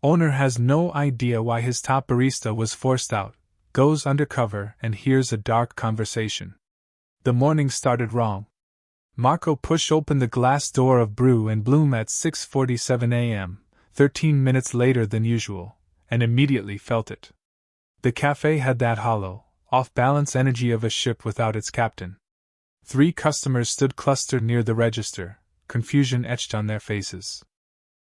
Owner has no idea why his top barista was forced out, goes undercover and hears a dark conversation. The morning started wrong. Marco pushed open the glass door of Brew and Bloom at 6:47 a.m., 13 minutes later than usual, and immediately felt it. The cafe had that hollow, off-balance energy of a ship without its captain. 3 customers stood clustered near the register, confusion etched on their faces.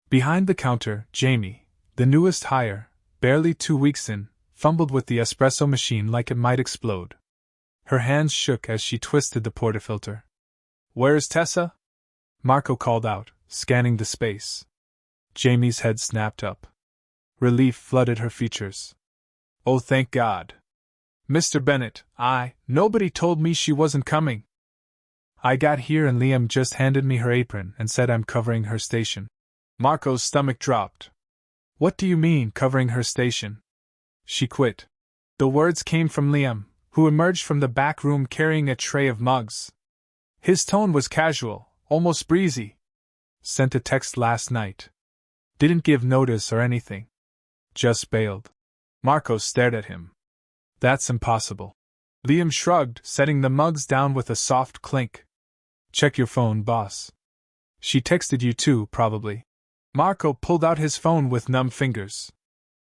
Behind the counter, Jamie, the newest hire, barely 2 weeks in, fumbled with the espresso machine like it might explode. Her hands shook as she twisted the portafilter. "Where's Tessa?" Marco called out, scanning the space. Jamie's head snapped up. Relief flooded her features. "Oh, thank God. Mr. Bennett, nobody told me she wasn't coming. I got here and Liam just handed me her apron and said I'm covering her station." Marco's stomach dropped. "What do you mean, covering her station?" "She quit." The words came from Liam, who emerged from the back room carrying a tray of mugs. His tone was casual, almost breezy. "Sent a text last night. Didn't give notice or anything. Just bailed." Marco stared at him. "That's impossible." Liam shrugged, setting the mugs down with a soft clink. "Check your phone, boss. She texted you too, probably." Marco pulled out his phone with numb fingers.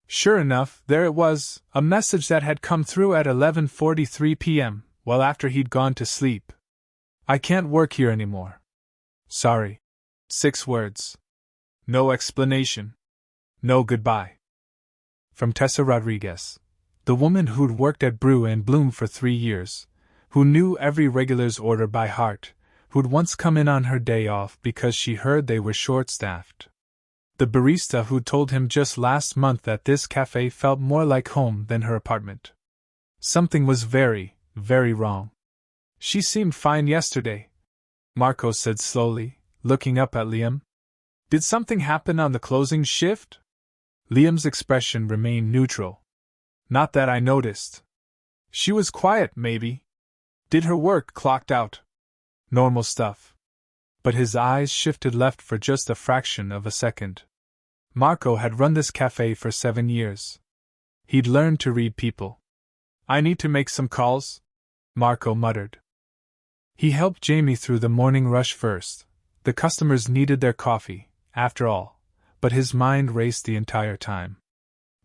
Sure enough, there it was, a message that had come through at 11:43 p.m., well after he'd gone to sleep. "I can't work here anymore. Sorry." 6 words. No explanation. No goodbye. From Tessa Rodriguez, the woman who'd worked at Brew and Bloom for 3 years, who knew every regular's order by heart, who'd once come in on her day off because she heard they were short-staffed. The barista who'd told him just last month that this cafe felt more like home than her apartment. Something was very, very wrong. "She seemed fine yesterday," Marco said slowly, looking up at Liam. "Did something happen on the closing shift?" Liam's expression remained neutral. "Not that I noticed. She was quiet, maybe. Did her work clocked out. Normal stuff." But his eyes shifted left for just a fraction of a second. Marco had run this cafe for 7 years. He'd learned to read people. "I need to make some calls," Marco muttered. He helped Jamie through the morning rush first. The customers needed their coffee, after all, but his mind raced the entire time.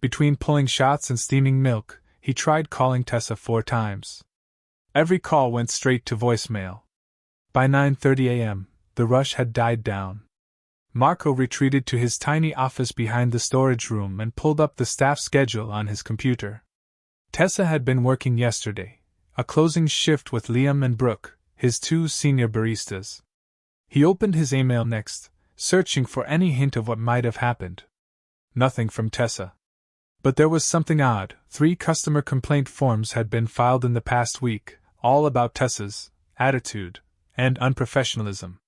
Between pulling shots and steaming milk, he tried calling Tessa 4 times. Every call went straight to voicemail. By 9:30 a.m., the rush had died down. Marco retreated to his tiny office behind the storage room and pulled up the staff schedule on his computer. Tessa had been working yesterday, a closing shift with Liam and Brooke, his 2 senior baristas. He opened his email next, searching for any hint of what might have happened. Nothing from Tessa. But there was something odd. 3 customer complaint forms had been filed in the past week, all about Tessa's attitude and unprofessionalism.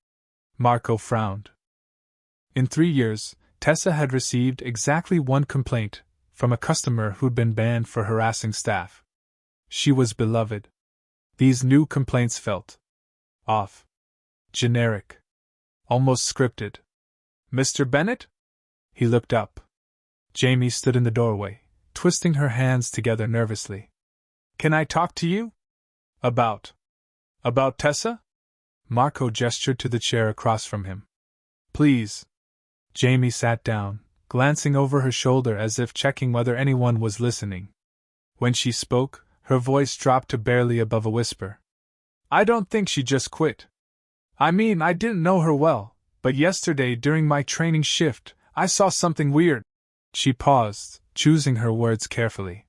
Marco frowned. In 3 years, Tessa had received exactly 1 complaint, from a customer who'd been banned for harassing staff. She was beloved. These new complaints felt off. Generic. Almost scripted. "Mr. Bennett?" He looked up. Jamie stood in the doorway, twisting her hands together nervously. "Can I talk to you?" About Tessa?" Marco gestured to the chair across from him. "Please." Jamie sat down, glancing over her shoulder as if checking whether anyone was listening. When she spoke, her voice dropped to barely above a whisper. "I don't think she just quit. I mean, I didn't know her well, but yesterday during my training shift, I saw something weird." She paused, choosing her words carefully.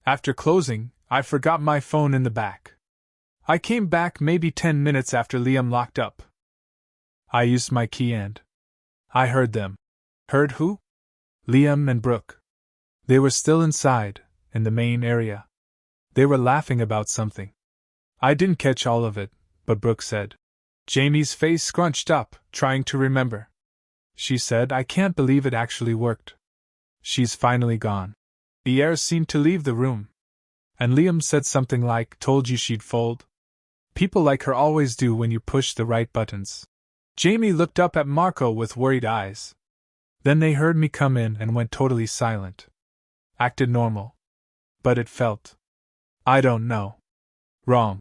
"After closing, I forgot my phone in the back. I came back maybe 10 minutes after Liam locked up. I used my key and I heard them." "Heard who?" "Liam and Brooke. They were still inside, in the main area. They were laughing about something. I didn't catch all of it, but Brooke said." Jamie's face scrunched up, trying to remember. "She said, I can't believe it actually worked. She's finally gone." The air seemed to leave the room. "And Liam said something like, told you she'd fold? People like her always do when you push the right buttons." Jamie looked up at Marco with worried eyes. Then they heard me come in and went totally silent. Acted normal. But it felt, I don't know, wrong.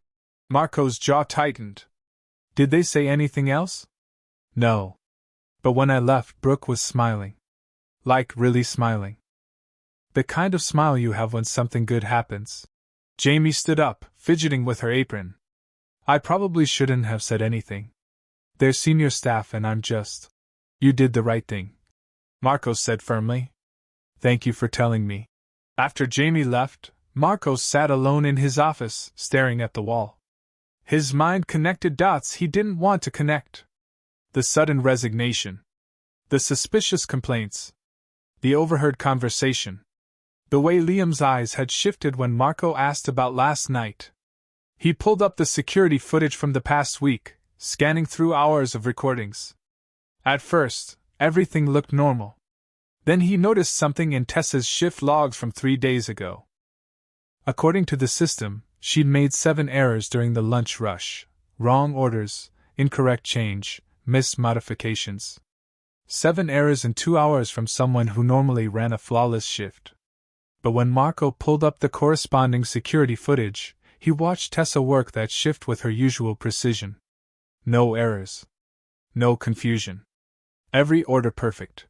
Marco's jaw tightened. Did they say anything else? No. But when I left, Brooke was smiling. Like really smiling. The kind of smile you have when something good happens. Jamie stood up, fidgeting with her apron. I probably shouldn't have said anything. They're senior staff and I'm just. You did the right thing, Marco said firmly. Thank you for telling me. After Jamie left, Marco sat alone in his office, staring at the wall. His mind connected dots he didn't want to connect. The sudden resignation. The suspicious complaints. The overheard conversation. The way Liam's eyes had shifted when Marco asked about last night. He pulled up the security footage from the past week, scanning through hours of recordings. At first, everything looked normal. Then he noticed something in Tessa's shift logs from 3 days ago. According to the system, she'd made 7 errors during the lunch rush. Wrong orders, incorrect change, missed modifications. 7 errors in 2 hours from someone who normally ran a flawless shift. But when Marco pulled up the corresponding security footage, he watched Tessa work that shift with her usual precision. No errors. No confusion. Every order perfect.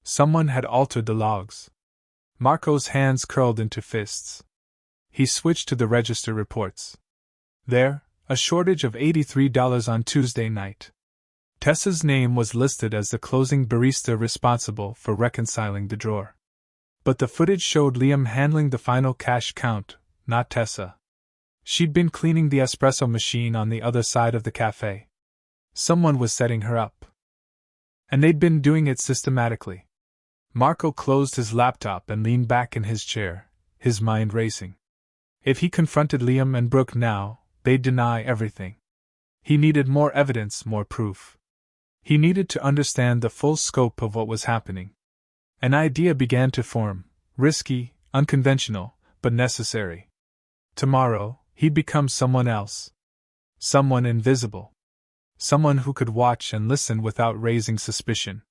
Someone had altered the logs. Marco's hands curled into fists. He switched to the register reports. There, a shortage of $83 on Tuesday night. Tessa's name was listed as the closing barista responsible for reconciling the drawer. But the footage showed Liam handling the final cash count, not Tessa. She'd been cleaning the espresso machine on the other side of the cafe. Someone was setting her up. And they'd been doing it systematically. Marco closed his laptop and leaned back in his chair, his mind racing. If he confronted Liam and Brooke now, they'd deny everything. He needed more evidence, more proof. He needed to understand the full scope of what was happening. An idea began to form, risky, unconventional, but necessary. Tomorrow, he'd become someone else. Someone invisible. Someone who could watch and listen without raising suspicion.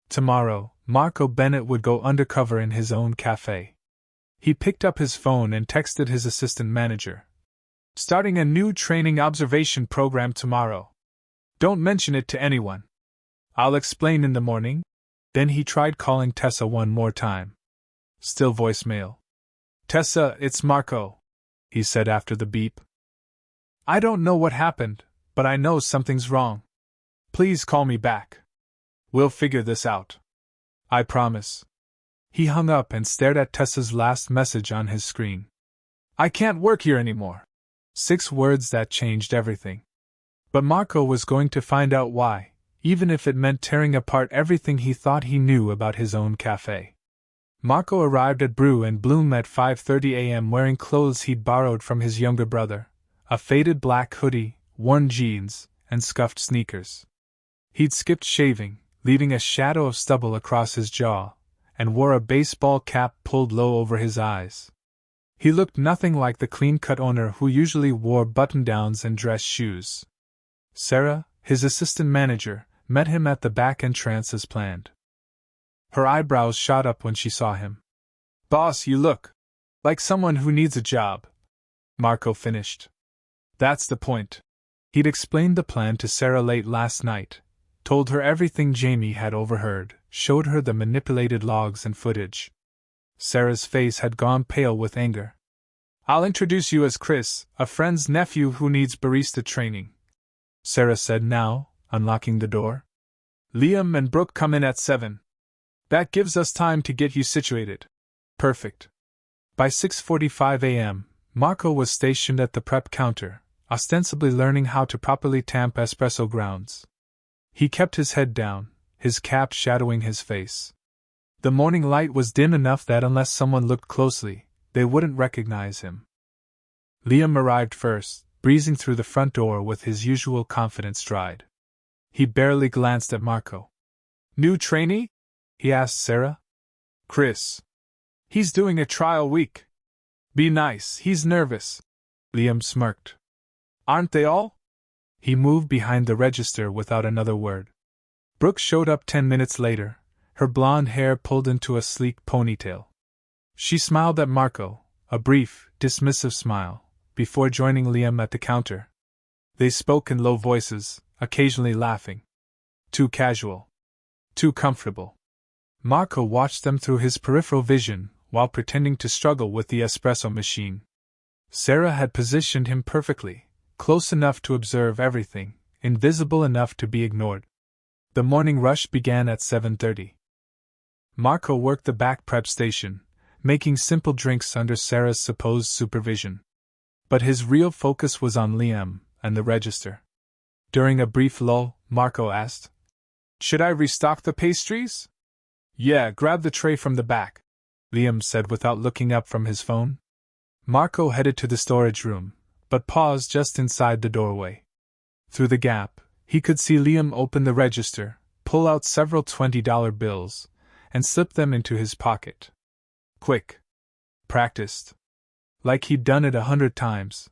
Tomorrow, Marco Bennett would go undercover in his own cafe. He picked up his phone and texted his assistant manager. Starting a new training observation program tomorrow. Don't mention it to anyone. I'll explain in the morning. Then he tried calling Tessa one more time. Still voicemail. Tessa, it's Marco, he said after the beep. I don't know what happened, but I know something's wrong. Please call me back. We'll figure this out. I promise. He hung up and stared at Tessa's last message on his screen. I can't work here anymore. 6 words that changed everything. But Marco was going to find out why, even if it meant tearing apart everything he thought he knew about his own cafe. Marco arrived at Brew and Bloom at 5:30 a.m. wearing clothes he'd borrowed from his younger brother, a faded black hoodie, worn jeans, and scuffed sneakers. He'd skipped shaving, leaving a shadow of stubble across his jaw, and wore a baseball cap pulled low over his eyes. He looked nothing like the clean-cut owner who usually wore button-downs and dress shoes. Sarah, his assistant manager, met him at the back entrance as planned. Her eyebrows shot up when she saw him. Boss, you look like someone who needs a job, Marco finished. That's the point. He'd explained the plan to Sarah late last night, told her everything Jamie had overheard, showed her the manipulated logs and footage. Sarah's face had gone pale with anger. I'll introduce you as Chris, a friend's nephew who needs barista training, Sarah said now, unlocking the door. Liam and Brooke come in at 7. That gives us time to get you situated. Perfect. By 6:45 a.m., Marco was stationed at the prep counter, ostensibly learning how to properly tamp espresso grounds. He kept his head down, his cap shadowing his face. The morning light was dim enough that unless someone looked closely, they wouldn't recognize him. Liam arrived first, breezing through the front door with his usual confident stride. He barely glanced at Marco. New trainee? He asked Sarah. Chris. He's doing a trial week. Be nice, he's nervous. Liam smirked. Aren't they all? He moved behind the register without another word. Brooke showed up 10 minutes later, her blonde hair pulled into a sleek ponytail. She smiled at Marco, a brief, dismissive smile, before joining Liam at the counter. They spoke in low voices, occasionally laughing. Too casual. Too comfortable. Marco watched them through his peripheral vision, while pretending to struggle with the espresso machine. Sarah had positioned him perfectly, close enough to observe everything, invisible enough to be ignored. The morning rush began at 7:30. Marco worked the back prep station, making simple drinks under Sarah's supposed supervision. But his real focus was on Liam and the register. During a brief lull, Marco asked, "Should I restock the pastries?" "Yeah, grab the tray from the back," Liam said without looking up from his phone. Marco headed to the storage room, but paused just inside the doorway. Through the gap, he could see Liam open the register, pull out several $20 bills, and slip them into his pocket. Quick. Practiced. Like he'd done it 100 times.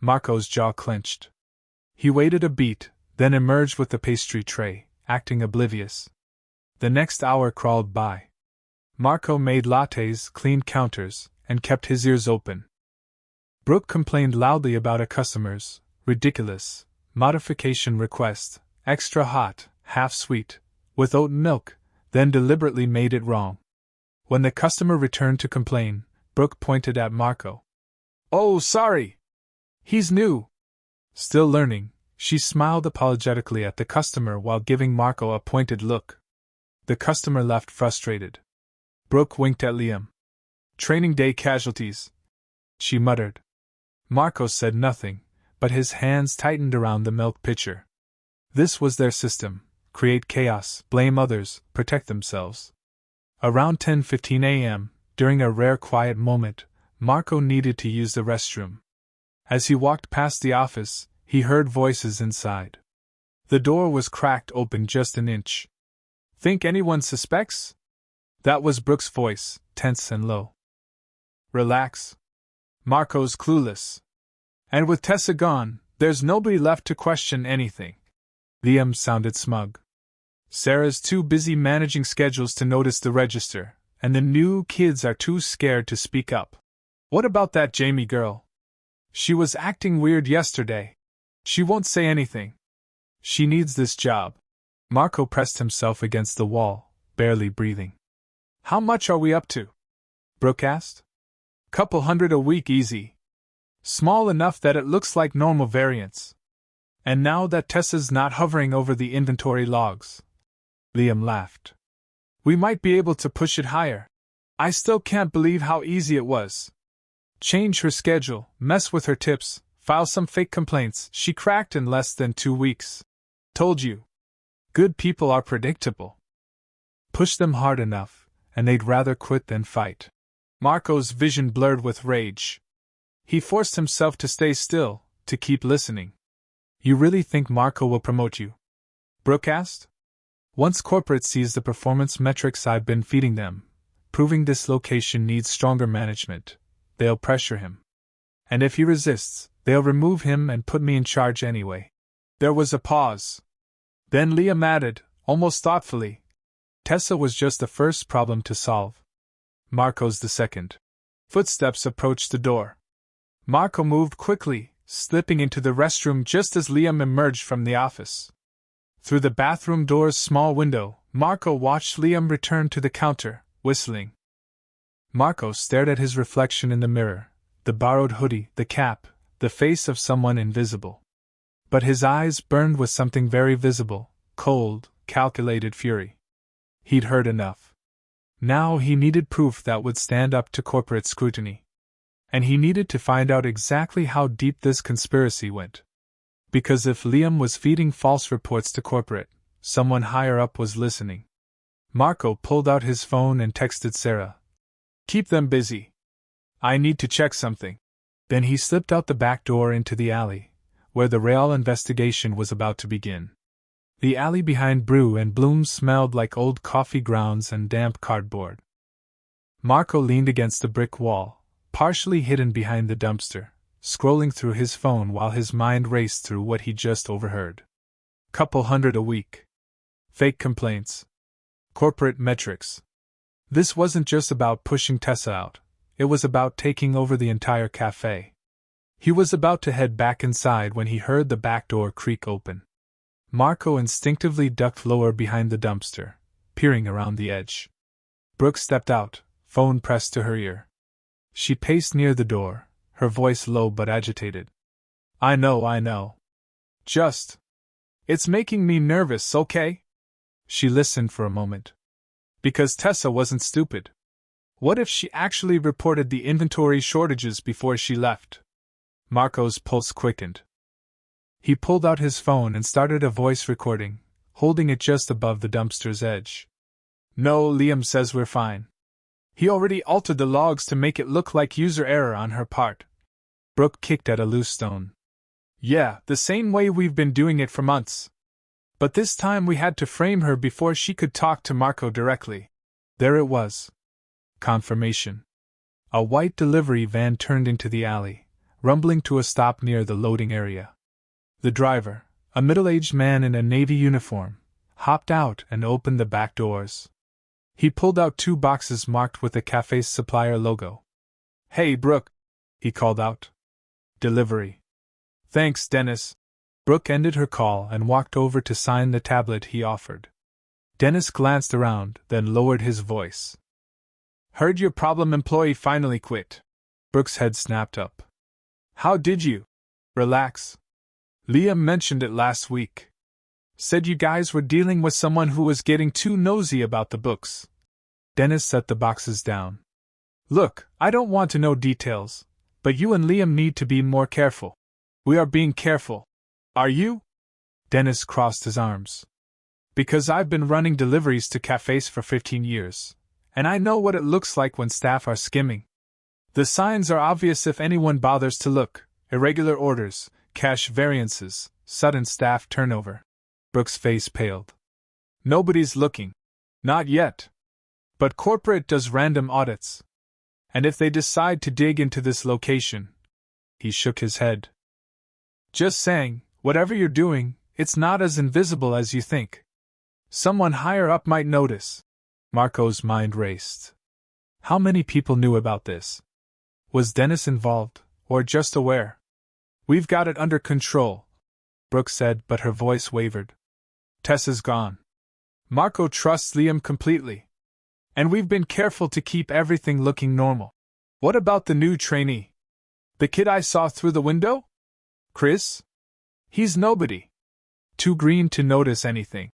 Marco's jaw clenched. He waited a beat, then emerged with the pastry tray, acting oblivious. The next hour crawled by. Marco made lattes, cleaned counters, and kept his ears open. Brooke complained loudly about a customer's ridiculous modification request, extra hot, half sweet, with oat milk, then deliberately made it wrong. When the customer returned to complain, Brooke pointed at Marco. "Oh, sorry. He's new." Still learning, she smiled apologetically at the customer while giving Marco a pointed look. The customer left frustrated. Brooke winked at Liam. "Training day casualties," she muttered. Marco said nothing, but his hands tightened around the milk pitcher. This was their system: create chaos, blame others, protect themselves. Around 10:15 a.m., during a rare quiet moment, Marco needed to use the restroom. As he walked past the office, he heard voices inside. The door was cracked open just an inch. "Think anyone suspects?" That was Brooke's voice, tense and low. "Relax. Marco's clueless. And with Tessa gone, there's nobody left to question anything." Liam sounded smug. "Sarah's too busy managing schedules to notice the register, and the new kids are too scared to speak up. What about that Jamie girl? She was acting weird yesterday. She won't say anything. She needs this job." Marco pressed himself against the wall, barely breathing. "How much are we up to?" Brooke asked. "Couple hundred a week easy. Small enough that it looks like normal variance. And now that Tessa's not hovering over the inventory logs." Liam laughed. "We might be able to push it higher. I still can't believe how easy it was. Change her schedule, mess with her tips, file some fake complaints. She cracked in less than 2 weeks. Told you. Good people are predictable. Push them hard enough, and they'd rather quit than fight." Marco's vision blurred with rage. He forced himself to stay still, to keep listening. "You really think Marco will promote you?" Brooke asked. "Once corporate sees the performance metrics I've been feeding them, proving this location needs stronger management, they'll pressure him. And if he resists, they'll remove him and put me in charge anyway." There was a pause. Then Liam added, almost thoughtfully, "Tessa was just the first problem to solve. Marco's the second." Footsteps approached the door. Marco moved quickly, slipping into the restroom just as Liam emerged from the office. Through the bathroom door's small window, Marco watched Liam return to the counter, whistling. Marco stared at his reflection in the mirror, the borrowed hoodie, the cap, the face of someone invisible. But his eyes burned with something very visible, cold, calculated fury. He'd heard enough. Now he needed proof that would stand up to corporate scrutiny. And he needed to find out exactly how deep this conspiracy went. Because if Liam was feeding false reports to corporate, someone higher up was listening. Marco pulled out his phone and texted Sarah. "Keep them busy. I need to check something." Then he slipped out the back door into the alley, where the real investigation was about to begin. The alley behind Brew and Bloom smelled like old coffee grounds and damp cardboard. Marco leaned against the brick wall, partially hidden behind the dumpster, scrolling through his phone while his mind raced through what he just overheard. Couple hundred a week. Fake complaints. Corporate metrics. This wasn't just about pushing Tessa out, it was about taking over the entire cafe. He was about to head back inside when he heard the back door creak open. Marco instinctively ducked lower behind the dumpster, peering around the edge. Brooke stepped out, phone pressed to her ear. She paced near the door, her voice low but agitated. I know. It's making me nervous, okay? She listened for a moment. Because Tessa wasn't stupid. What if she actually reported the inventory shortages before she left? Marco's pulse quickened. He pulled out his phone and started a voice recording, holding it just above the dumpster's edge. No, Liam says we're fine. He already altered the logs to make it look like user error on her part. Brooke kicked at a loose stone. Yeah, the same way we've been doing it for months. But this time we had to frame her before she could talk to Marco directly. There it was. Confirmation. A white delivery van turned into the alley, rumbling to a stop near the loading area. The driver, a middle-aged man in a navy uniform, hopped out and opened the back doors. He pulled out 2 boxes marked with the cafe's supplier logo. Hey, Brooke, he called out. Delivery. Thanks, Dennis. Brooke ended her call and walked over to sign the tablet he offered. Dennis glanced around, then lowered his voice. Heard your problem employee finally quit. Brooke's head snapped up. How did you? Relax. Liam mentioned it last week. Said you guys were dealing with someone who was getting too nosy about the books. Dennis set the boxes down. Look, I don't want to know details, but you and Liam need to be more careful. We are being careful. Are you? Dennis crossed his arms. Because I've been running deliveries to cafes for 15 years, and I know what it looks like when staff are skimming. The signs are obvious if anyone bothers to look: irregular orders, cash variances, sudden staff turnover. Brooke's face paled. Nobody's looking. Not yet. But corporate does random audits. And if they decide to dig into this location... He shook his head. Just saying, whatever you're doing, it's not as invisible as you think. Someone higher up might notice. Marco's mind raced. How many people knew about this? Was Dennis involved, or just aware? We've got it under control, Brooke said, but her voice wavered. Tessa's gone. Marco trusts Liam completely. And we've been careful to keep everything looking normal. What about the new trainee? The kid I saw through the window? Chris? He's nobody. Too green to notice anything.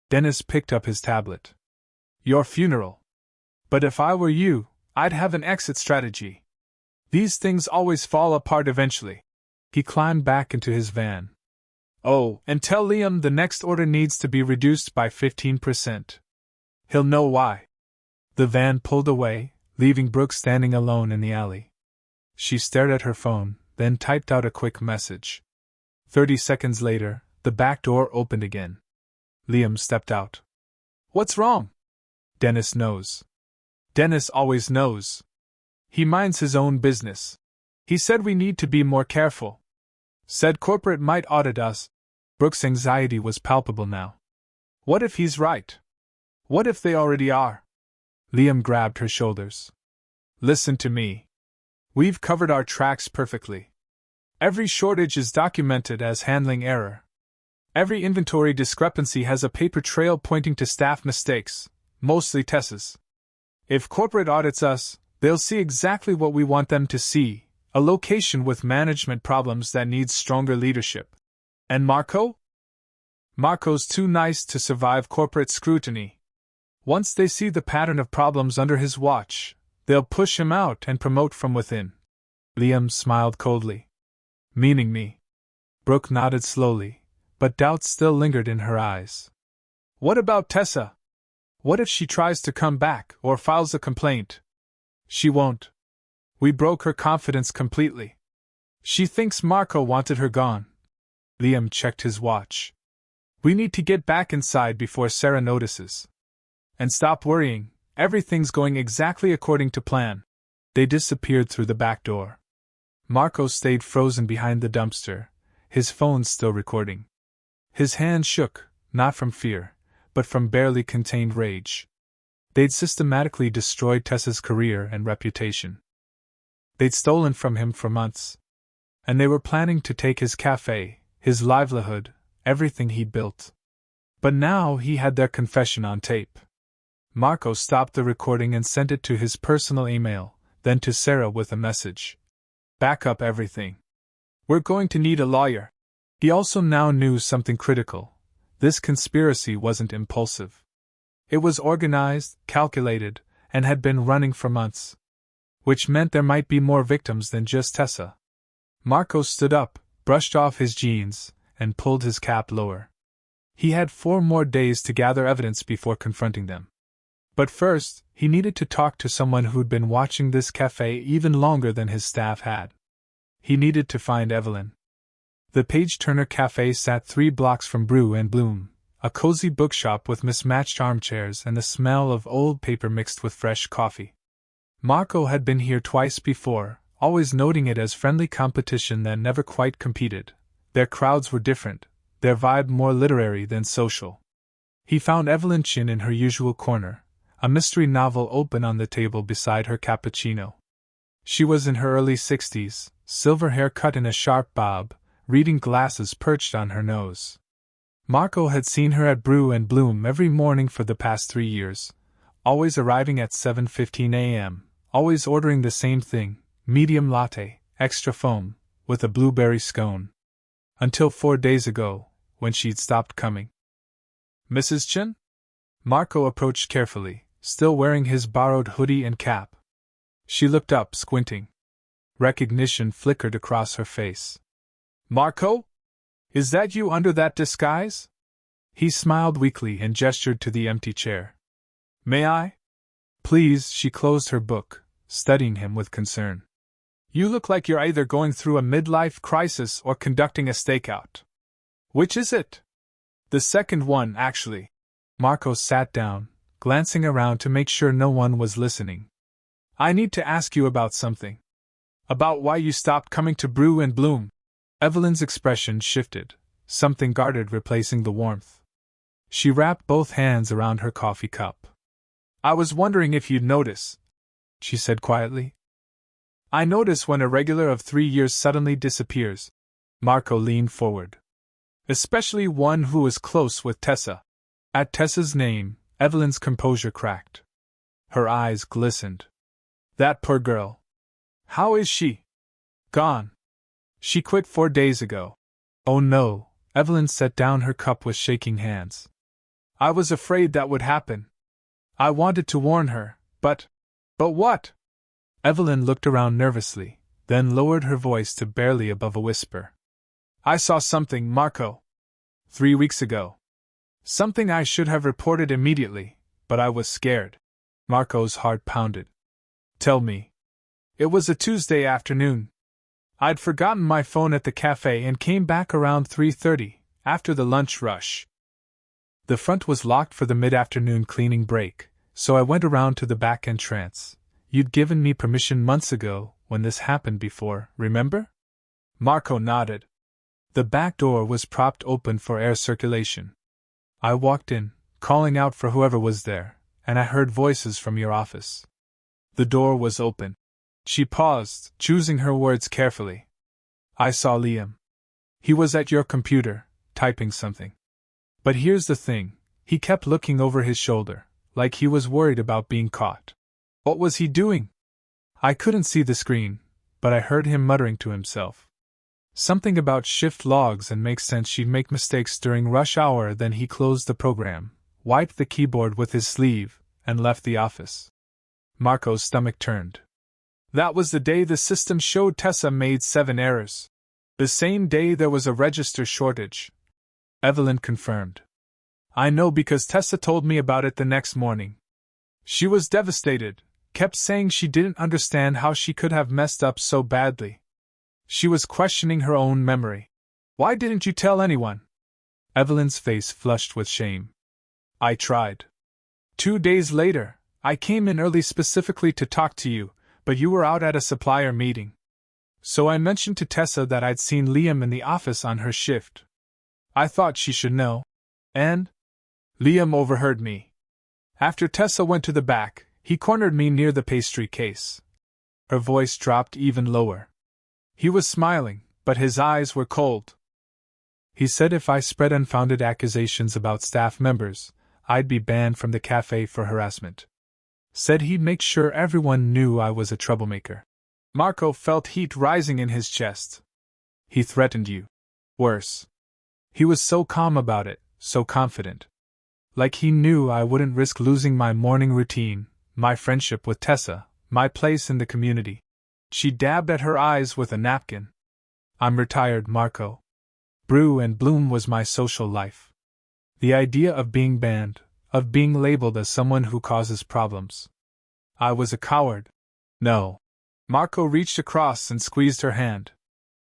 Dennis picked up his tablet. Your funeral. But if I were you, I'd have an exit strategy. These things always fall apart eventually. He climbed back into his van. Oh, and tell Liam the next order needs to be reduced by 15%. He'll know why. The van pulled away, leaving Brooke standing alone in the alley. She stared at her phone, then typed out a quick message. 30 seconds later, the back door opened again. Liam stepped out. What's wrong? Dennis knows. Dennis always knows. He minds his own business. He said we need to be more careful. Said corporate might audit us. Brooke's anxiety was palpable now. What if he's right? What if they already are? Liam grabbed her shoulders. Listen to me. We've covered our tracks perfectly. Every shortage is documented as handling error. Every inventory discrepancy has a paper trail pointing to staff mistakes, mostly Tessa's. If corporate audits us, they'll see exactly what we want them to see: a location with management problems that needs stronger leadership. And Marco? Marco's too nice to survive corporate scrutiny. Once they see the pattern of problems under his watch, they'll push him out and promote from within. Liam smiled coldly. Meaning me? Brooke nodded slowly, but doubt still lingered in her eyes. What about Tessa? What if she tries to come back or files a complaint? She won't. We broke her confidence completely. She thinks Marco wanted her gone. Liam checked his watch. We need to get back inside before Sarah notices. And stop worrying, everything's going exactly according to plan. They disappeared through the back door. Marco stayed frozen behind the dumpster, his phone still recording. His hand shook, not from fear, but from barely contained rage. They'd systematically destroyed Tessa's career and reputation. They'd stolen from him for months. And they were planning to take his cafe, his livelihood, everything he'd built. But now he had their confession on tape. Marco stopped the recording and sent it to his personal email, then to Sarah with a message. Back up everything. We're going to need a lawyer. He also now knew something critical. This conspiracy wasn't impulsive. It was organized, calculated, and had been running for months. Which meant there might be more victims than just Tessa. Marco stood up, brushed off his jeans, and pulled his cap lower. He had 4 more days to gather evidence before confronting them. But first, he needed to talk to someone who'd been watching this cafe even longer than his staff had. He needed to find Evelyn. The Page-Turner Cafe sat 3 blocks from Brew and Bloom, a cozy bookshop with mismatched armchairs and the smell of old paper mixed with fresh coffee. Marco had been here twice before, always noting it as friendly competition that never quite competed. Their crowds were different, their vibe more literary than social. He found Evelyn Chin in her usual corner, a mystery novel open on the table beside her cappuccino. She was in her early 60s, silver hair cut in a sharp bob, reading glasses perched on her nose. Marco had seen her at Brew and Bloom every morning for the past 3 years, always arriving at 7:15 a.m., always ordering the same thing, medium latte, extra foam, with a blueberry scone. Until 4 days ago, when she'd stopped coming. Mrs. Chin? Marco approached carefully, still wearing his borrowed hoodie and cap. She looked up, squinting. Recognition flickered across her face. Marco? Is that you under that disguise? He smiled weakly and gestured to the empty chair. May I? Please, she closed her book, studying him with concern. You look like you're either going through a midlife crisis or conducting a stakeout. Which is it? The second one, actually. Marco sat down, glancing around to make sure no one was listening. I need to ask you about something. About why you stopped coming to Brew and Bloom. Evelyn's expression shifted, something guarded replacing the warmth. She wrapped both hands around her coffee cup. I was wondering if you'd notice, she said quietly. I notice when a regular of 3 years suddenly disappears. Marco leaned forward. Especially one who is close with Tessa. At Tessa's name, Evelyn's composure cracked. Her eyes glistened. That poor girl. How is she? Gone. She quit 4 days ago. Oh no, Evelyn set down her cup with shaking hands. I was afraid that would happen. I wanted to warn her, but what? Evelyn looked around nervously, then lowered her voice to barely above a whisper. I saw something, Marco. 3 weeks ago. Something I should have reported immediately, but I was scared. Marco's heart pounded. Tell me. It was a Tuesday afternoon. I'd forgotten my phone at the cafe and came back around 3:30, after the lunch rush. The front was locked for the mid-afternoon cleaning break, so I went around to the back entrance. You'd given me permission months ago, when this happened before, remember? Marco nodded. The back door was propped open for air circulation. I walked in, calling out for whoever was there, and I heard voices from your office. The door was open. She paused, choosing her words carefully. I saw Liam. He was at your computer, typing something. But here's the thing, he kept looking over his shoulder, like he was worried about being caught. What was he doing? I couldn't see the screen, but I heard him muttering to himself. Something about shift logs and makes sense she'd make mistakes during rush hour. Then he closed the program, wiped the keyboard with his sleeve, and left the office. Marco's stomach turned. That was the day the system showed Tessa made 7 errors. The same day there was a register shortage. Evelyn confirmed. I know because Tessa told me about it the next morning. She was devastated, kept saying she didn't understand how she could have messed up so badly. She was questioning her own memory. Why didn't you tell anyone? Evelyn's face flushed with shame. I tried. 2 days later, I came in early specifically to talk to you, but you were out at a supplier meeting. So I mentioned to Tessa that I'd seen Liam in the office on her shift. I thought she should know. And? Liam overheard me. After Tessa went to the back, he cornered me near the pastry case. Her voice dropped even lower. He was smiling, but his eyes were cold. He said if I spread unfounded accusations about staff members, I'd be banned from the cafe for harassment. Said he'd make sure everyone knew I was a troublemaker. Marco felt heat rising in his chest. He threatened you. Worse. He was so calm about it, so confident. Like he knew I wouldn't risk losing my morning routine, my friendship with Tessa, my place in the community. She dabbed at her eyes with a napkin. I'm retired, Marco. Brew and Bloom was my social life. The idea of being banned, of being labeled as someone who causes problems. I was a coward. No. Marco reached across and squeezed her hand.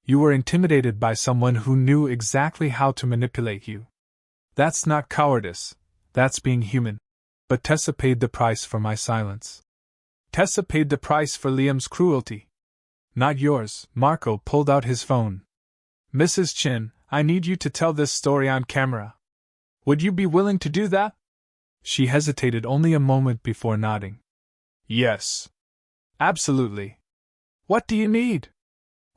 You were intimidated by someone who knew exactly how to manipulate you. That's not cowardice, that's being human. But Tessa paid the price for my silence. Tessa paid the price for Liam's cruelty. Not yours. Marco pulled out his phone. Mrs. Chin, I need you to tell this story on camera. Would you be willing to do that? She hesitated only a moment before nodding. Yes. Absolutely. What do you need?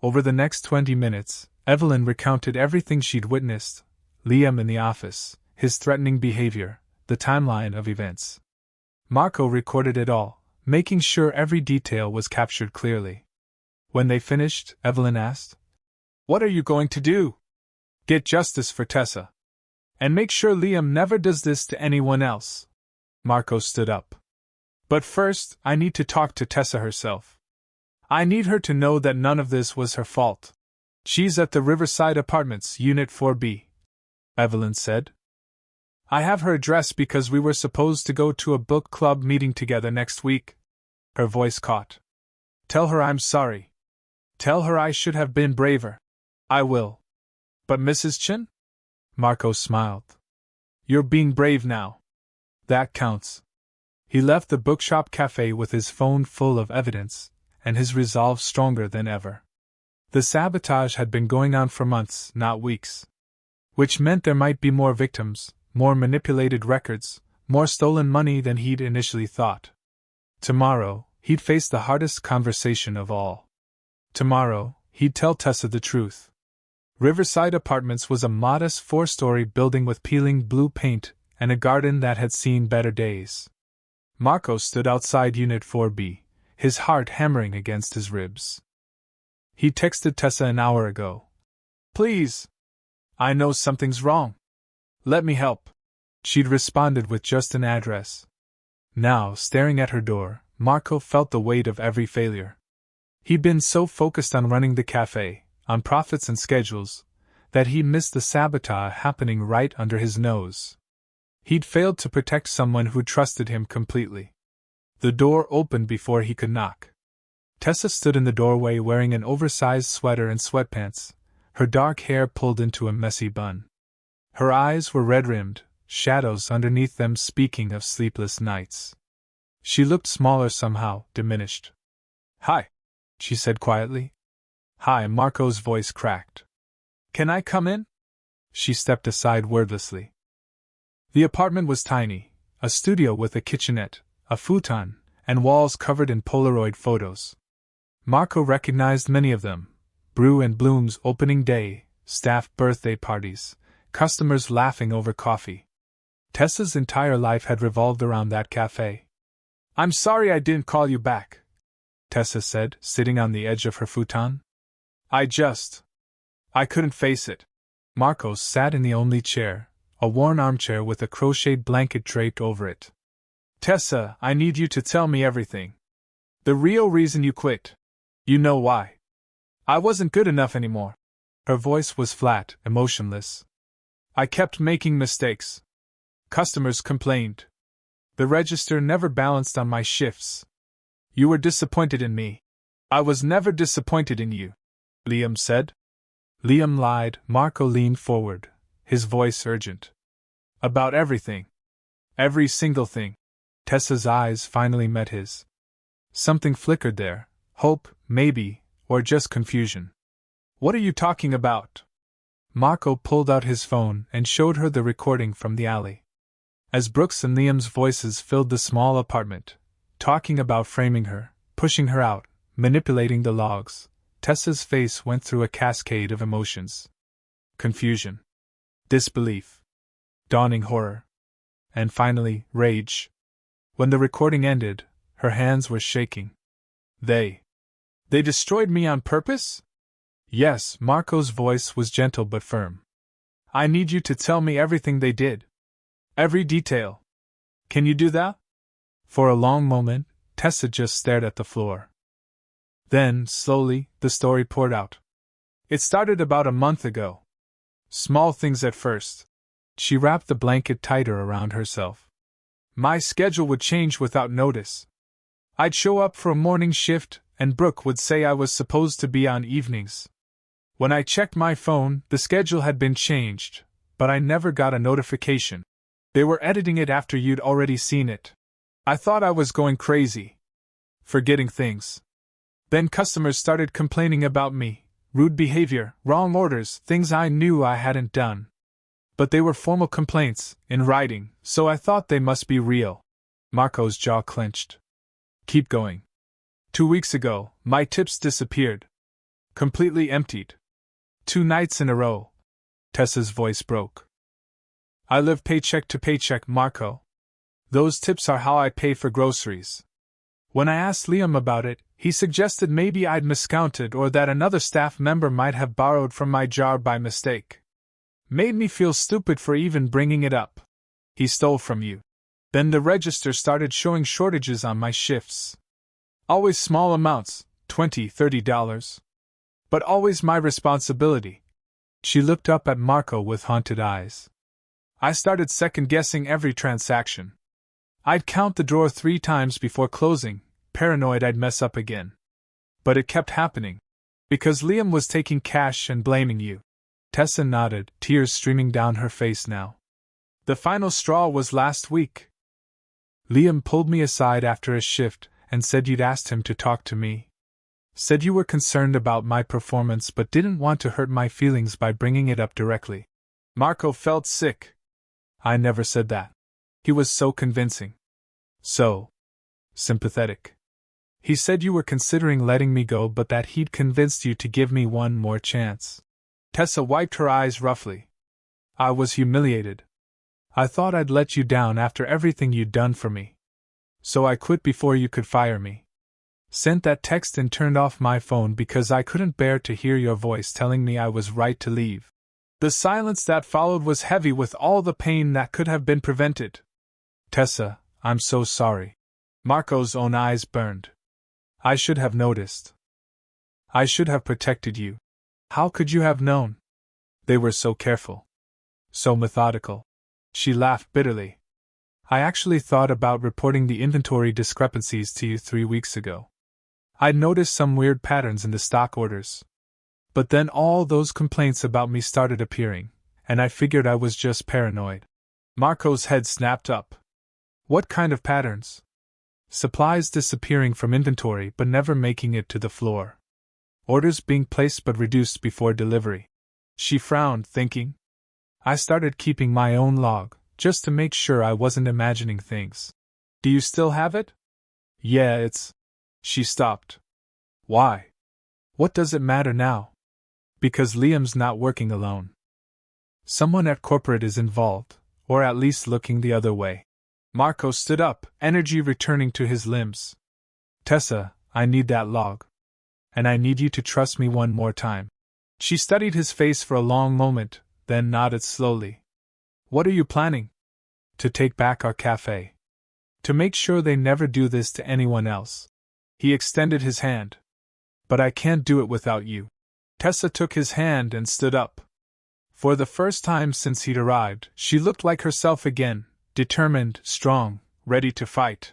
Over the next 20 minutes, Evelyn recounted everything she'd witnessed: Liam in the office, his threatening behavior, the timeline of events. Marco recorded it all, making sure every detail was captured clearly. When they finished, Evelyn asked, What are you going to do? Get justice for Tessa. And make sure Liam never does this to anyone else. Marco stood up. But first, I need to talk to Tessa herself. I need her to know that none of this was her fault. She's at the Riverside Apartments, Unit 4B. Evelyn said. I have her address because we were supposed to go to a book club meeting together next week. Her voice caught. Tell her I'm sorry. Tell her I should have been braver. I will. But Mrs. Chin? Marco smiled. You're being brave now. That counts. He left the bookshop cafe with his phone full of evidence, and his resolve stronger than ever. The sabotage had been going on for months, not weeks. Which meant there might be more victims, more manipulated records, more stolen money than he'd initially thought. Tomorrow, he'd face the hardest conversation of all. Tomorrow, he'd tell Tessa the truth. Riverside Apartments was a modest 4-story building with peeling blue paint and a garden that had seen better days. Marco stood outside Unit 4B, his heart hammering against his ribs. He texted Tessa an hour ago. Please. I know something's wrong. Let me help. She'd responded with just an address. Now, staring at her door, Marco felt the weight of every failure. He'd been so focused on running the cafe, on profits and schedules, that he missed the sabotage happening right under his nose. He'd failed to protect someone who trusted him completely. The door opened before he could knock. Tessa stood in the doorway wearing an oversized sweater and sweatpants, her dark hair pulled into a messy bun. Her eyes were red-rimmed, shadows underneath them speaking of sleepless nights. She looked smaller somehow, diminished. Hi, she said quietly. Hi, Marco's voice cracked. Can I come in? She stepped aside wordlessly. The apartment was tiny, a studio with a kitchenette, a futon, and walls covered in Polaroid photos. Marco recognized many of them: Brew and Bloom's opening day, staff birthday parties, customers laughing over coffee. Tessa's entire life had revolved around that cafe. I'm sorry I didn't call you back, Tessa said, sitting on the edge of her futon. I couldn't face it. Marco sat in the only chair, a worn armchair with a crocheted blanket draped over it. Tessa, I need you to tell me everything. The real reason you quit. You know why. I wasn't good enough anymore. Her voice was flat, emotionless. I kept making mistakes. Customers complained. The register never balanced on my shifts. You were disappointed in me. I was never disappointed in you, Liam said. Liam lied. Marco leaned forward, his voice urgent. About everything. Every single thing. Tessa's eyes finally met his. Something flickered there, hope, maybe, or just confusion. What are you talking about? Marco pulled out his phone and showed her the recording from the alley. As Brooks and Liam's voices filled the small apartment, talking about framing her, pushing her out, manipulating the logs, Tessa's face went through a cascade of emotions. Confusion, disbelief, dawning horror, and finally, rage. When the recording ended, her hands were shaking. They destroyed me on purpose? Yes, Marco's voice was gentle but firm. I need you to tell me everything they did. Every detail. Can you do that? For a long moment, Tessa just stared at the floor. Then, slowly, the story poured out. It started about a month ago. Small things at first. She wrapped the blanket tighter around herself. My schedule would change without notice. I'd show up for a morning shift, and Brooke would say I was supposed to be on evenings. When I checked my phone, the schedule had been changed, but I never got a notification. They were editing it after you'd already seen it. I thought I was going crazy, forgetting things. Then customers started complaining about me, rude behavior, wrong orders, things I knew I hadn't done. But they were formal complaints, in writing, so I thought they must be real. Marco's jaw clenched. Keep going. 2 weeks ago, my tips disappeared. Completely emptied. 2 nights in a row. Tessa's voice broke. I live paycheck to paycheck, Marco. Those tips are how I pay for groceries. When I asked Liam about it, he suggested maybe I'd miscounted or that another staff member might have borrowed from my jar by mistake. Made me feel stupid for even bringing it up. He stole from you. Then the register started showing shortages on my shifts. Always small amounts, $20, $30. But always my responsibility. She looked up at Marco with haunted eyes. I started second-guessing every transaction. I'd count the drawer 3 times before closing, paranoid I'd mess up again. But it kept happening. Because Liam was taking cash and blaming you. Tessa nodded, tears streaming down her face now. The final straw was last week. Liam pulled me aside after a shift and said you'd asked him to talk to me. Said you were concerned about my performance but didn't want to hurt my feelings by bringing it up directly. Marco felt sick. I never said that. He was so convincing. So sympathetic. He said you were considering letting me go but that he'd convinced you to give me one more chance. Tessa wiped her eyes roughly. I was humiliated. I thought I'd let you down after everything you'd done for me. So I quit before you could fire me. Sent that text and turned off my phone because I couldn't bear to hear your voice telling me I was right to leave. The silence that followed was heavy with all the pain that could have been prevented. Tessa, I'm so sorry. Marco's own eyes burned. I should have noticed. I should have protected you. How could you have known? They were so careful. So methodical. She laughed bitterly. I actually thought about reporting the inventory discrepancies to you 3 weeks ago. I'd noticed some weird patterns in the stock orders. But then all those complaints about me started appearing, and I figured I was just paranoid. Marco's head snapped up. What kind of patterns? Supplies disappearing from inventory but never making it to the floor. Orders being placed but reduced before delivery. She frowned, thinking. I started keeping my own log, just to make sure I wasn't imagining things. Do you still have it? Yeah, it's... She stopped. Why? What does it matter now? Because Liam's not working alone. Someone at corporate is involved, or at least looking the other way. Marco stood up, energy returning to his limbs. Tessa, I need that log. And I need you to trust me one more time. She studied his face for a long moment, then nodded slowly. What are you planning? To take back our cafe. To make sure they never do this to anyone else. He extended his hand. But I can't do it without you. Tessa took his hand and stood up. For the first time since he'd arrived, she looked like herself again, determined, strong, ready to fight.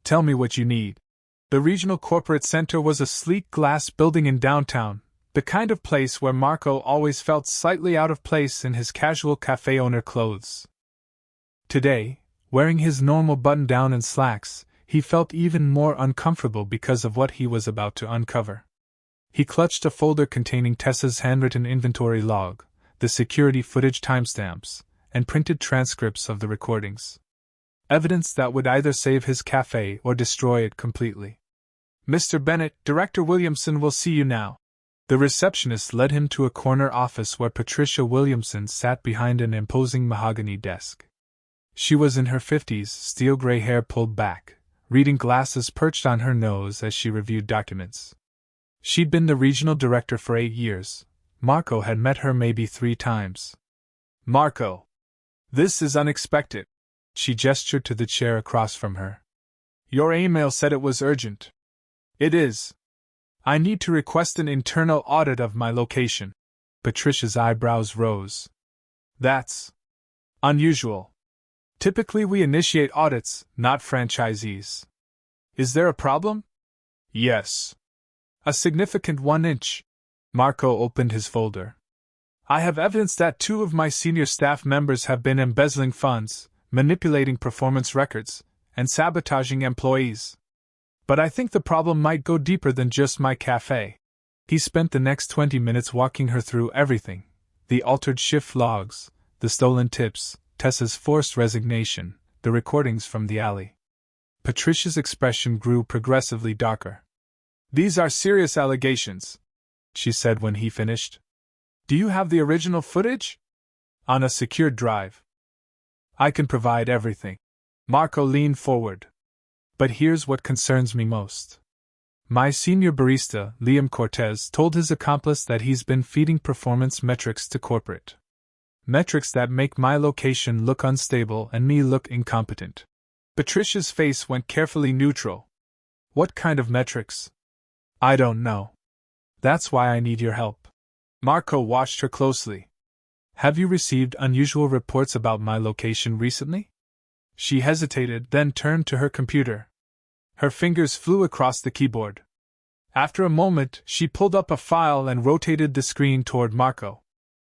Tell me what you need. The regional corporate center was a sleek glass building in downtown, the kind of place where Marco always felt slightly out of place in his casual cafe owner clothes. Today, wearing his normal button-down and slacks, he felt even more uncomfortable because of what he was about to uncover. He clutched a folder containing Tessa's handwritten inventory log, the security footage timestamps, and printed transcripts of the recordings. Evidence that would either save his cafe or destroy it completely. Mr. Bennett, Director Williamson will see you now. The receptionist led him to a corner office where Patricia Williamson sat behind an imposing mahogany desk. She was in her 50s, steel gray hair pulled back, reading glasses perched on her nose as she reviewed documents. She'd been the regional director for 8 years. Marco had met her maybe 3 times. Marco! This is unexpected. She gestured to the chair across from her. Your email said it was urgent. It is. I need to request an internal audit of my location. Patricia's eyebrows rose. That's unusual. Typically we initiate audits, not franchisees. Is there a problem? Yes. A significant 1-inch. Marco opened his folder. I have evidence that 2 of my senior staff members have been embezzling funds, manipulating performance records, and sabotaging employees. But I think the problem might go deeper than just my cafe. He spent the next 20 minutes walking her through everything: the altered shift logs, the stolen tips, Tessa's forced resignation, the recordings from the alley. Patricia's expression grew progressively darker. These are serious allegations, she said when he finished. Do you have the original footage? On a secured drive. I can provide everything. Marco leaned forward. But here's what concerns me most. My senior barista, Liam Cortez, told his accomplice that he's been feeding performance metrics to corporate. Metrics that make my location look unstable and me look incompetent. Patricia's face went carefully neutral. What kind of metrics? I don't know. That's why I need your help. Marco watched her closely. Have you received unusual reports about my location recently? She hesitated, then turned to her computer. Her fingers flew across the keyboard. After a moment, she pulled up a file and rotated the screen toward Marco.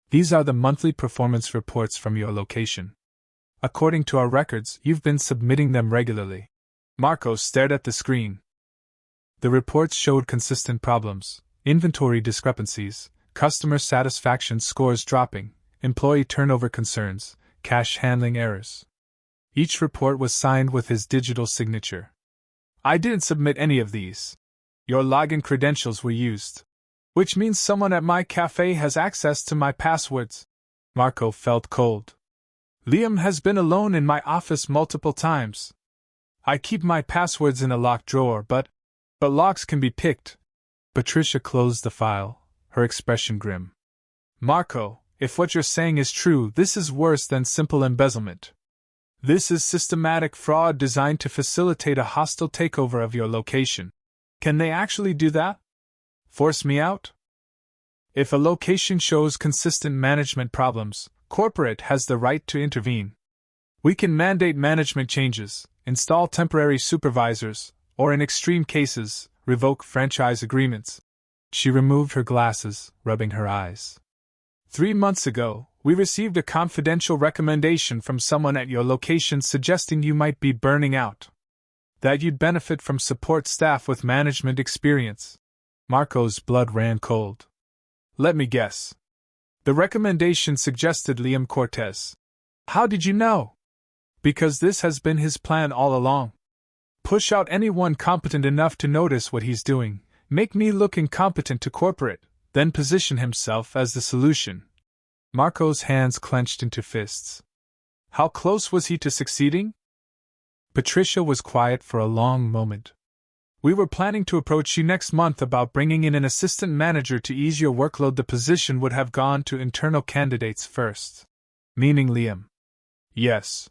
These are the monthly performance reports from your location. According to our records, you've been submitting them regularly. Marco stared at the screen. The reports showed consistent problems: inventory discrepancies, customer satisfaction scores dropping, employee turnover concerns, cash handling errors. Each report was signed with his digital signature. I didn't submit any of these. Your login credentials were used. Which means someone at my cafe has access to my passwords. Marco felt cold. Liam has been alone in my office multiple times. I keep my passwords in a locked drawer, but locks can be picked. Patricia closed the file, her expression grim. Marco, if what you're saying is true, this is worse than simple embezzlement. This is systematic fraud designed to facilitate a hostile takeover of your location. Can they actually do that? Force me out? If a location shows consistent management problems, corporate has the right to intervene. We can mandate management changes, install temporary supervisors, or in extreme cases, revoke franchise agreements. She removed her glasses, rubbing her eyes. 3 months ago, we received a confidential recommendation from someone at your location suggesting you might be burning out. That you'd benefit from support staff with management experience. Marco's blood ran cold. Let me guess. The recommendation suggested Liam Cortez. How did you know? Because this has been his plan all along. Push out anyone competent enough to notice what he's doing, make me look incompetent to corporate, then position himself as the solution. Marco's hands clenched into fists. How close was he to succeeding? Patricia was quiet for a long moment. We were planning to approach you next month about bringing in an assistant manager to ease your workload. The position would have gone to internal candidates first. Meaning Liam. Yes.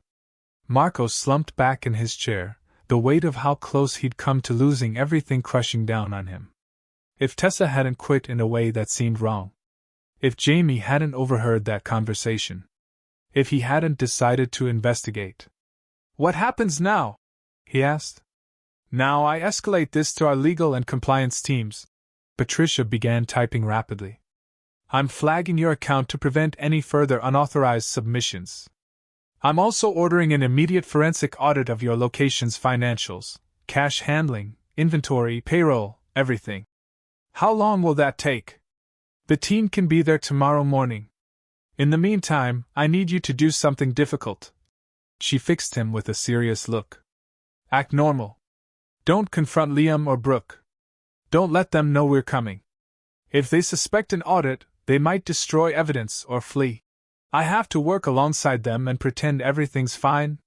Marco slumped back in his chair, the weight of how close he'd come to losing everything crushing down on him. If Tessa hadn't quit in a way that seemed wrong. If Jamie hadn't overheard that conversation. If he hadn't decided to investigate. What happens now? He asked. Now I escalate this to our legal and compliance teams. Patricia began typing rapidly. I'm flagging your account to prevent any further unauthorized submissions. I'm also ordering an immediate forensic audit of your location's financials, cash handling, inventory, payroll, everything. How long will that take? The team can be there tomorrow morning. In the meantime, I need you to do something difficult. She fixed him with a serious look. Act normal. Don't confront Liam or Brooke. Don't let them know we're coming. If they suspect an audit, they might destroy evidence or flee. I have to work alongside them and pretend everything's fine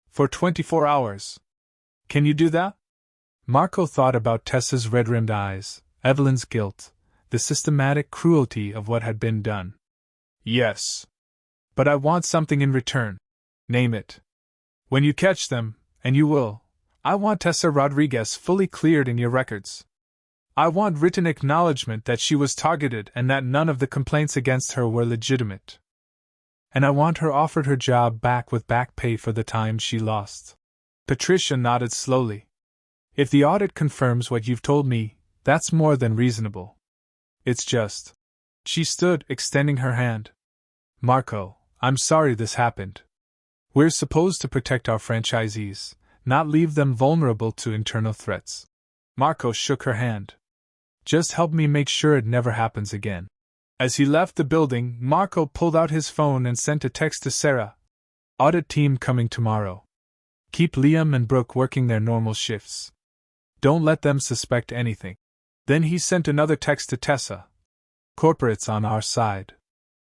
for 24 hours. Can you do that? Marco thought about Tessa's red-rimmed eyes, Evelyn's guilt, the systematic cruelty of what had been done. Yes. But I want something in return. Name it. When you catch them, and you will, I want Tessa Rodriguez fully cleared in your records. I want written acknowledgement that she was targeted and that none of the complaints against her were legitimate. And I want her offered her job back with back pay for the time she lost. Patricia nodded slowly. If the audit confirms what you've told me, that's more than reasonable. It's just. She stood, extending her hand. Marco, I'm sorry this happened. We're supposed to protect our franchisees, not leave them vulnerable to internal threats. Marco shook her hand. Just help me make sure it never happens again. As he left the building, Marco pulled out his phone and sent a text to Sarah. Audit team coming tomorrow. Keep Liam and Brooke working their normal shifts. Don't let them suspect anything. Then he sent another text to Tessa. Corporate's on our side.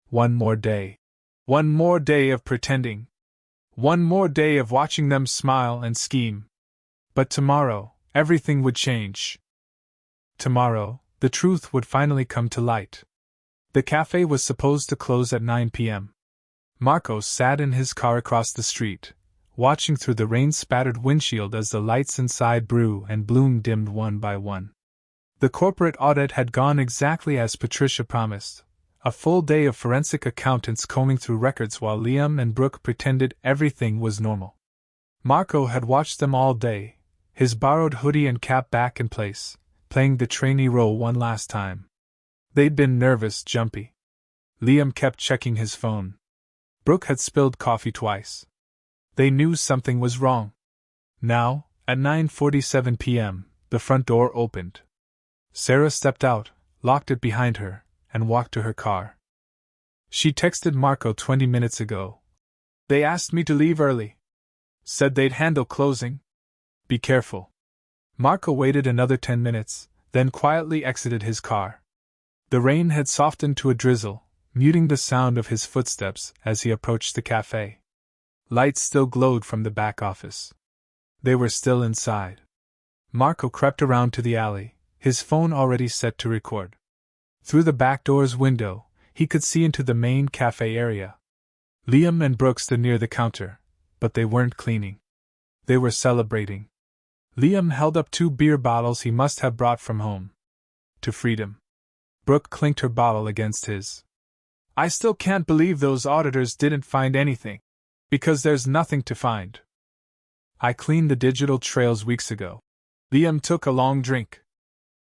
One more day. One more day of pretending. One more day of watching them smile and scheme. But tomorrow, everything would change. Tomorrow, the truth would finally come to light. The cafe was supposed to close at 9 p.m. Marco sat in his car across the street, watching through the rain-spattered windshield as the lights inside Brew and Bloom dimmed one by one. The corporate audit had gone exactly as Patricia promised. A full day of forensic accountants combing through records while Liam and Brooke pretended everything was normal. Marco had watched them all day, his borrowed hoodie and cap back in place, playing the trainee role one last time. They'd been nervous, jumpy. Liam kept checking his phone. Brooke had spilled coffee twice. They knew something was wrong. Now, at 9:47 p.m., the front door opened. Sarah stepped out, locked it behind her, and walked to her car. She texted Marco 20 minutes ago. They asked me to leave early. Said they'd handle closing. Be careful. Marco waited another 10 minutes, then quietly exited his car. The rain had softened to a drizzle, muting the sound of his footsteps as he approached the cafe. Lights still glowed from the back office. They were still inside. Marco crept around to the alley, his phone already set to record. Through the back door's window, he could see into the main cafe area. Liam and Brooke stood near the counter, but they weren't cleaning. They were celebrating. Liam held up 2 beer bottles he must have brought from home. To freedom. Brooke clinked her bottle against his. I still can't believe those auditors didn't find anything. Because there's nothing to find. I cleaned the digital trails weeks ago. Liam took a long drink.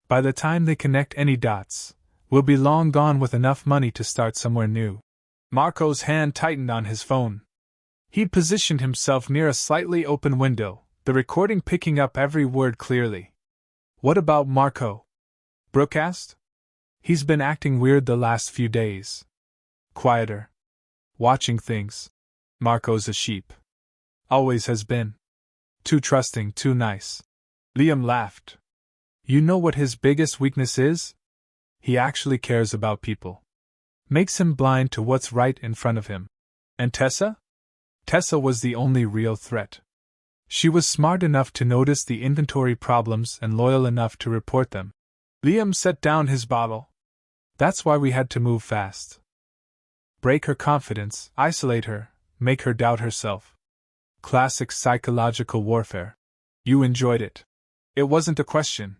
By the time they connect any dots, we'll be long gone with enough money to start somewhere new. Marco's hand tightened on his phone. He positioned himself near a slightly open window, the recording picking up every word clearly. What about Marco? Brooke asked. He's been acting weird the last few days. Quieter. Watching things. Marco's a sheep. Always has been. Too trusting, too nice. Liam laughed. You know what his biggest weakness is? He actually cares about people. Makes him blind to what's right in front of him. And Tessa? Tessa was the only real threat. She was smart enough to notice the inventory problems and loyal enough to report them. Liam set down his bottle. That's why we had to move fast. Break her confidence, isolate her, make her doubt herself. Classic psychological warfare. You enjoyed it. It wasn't a question.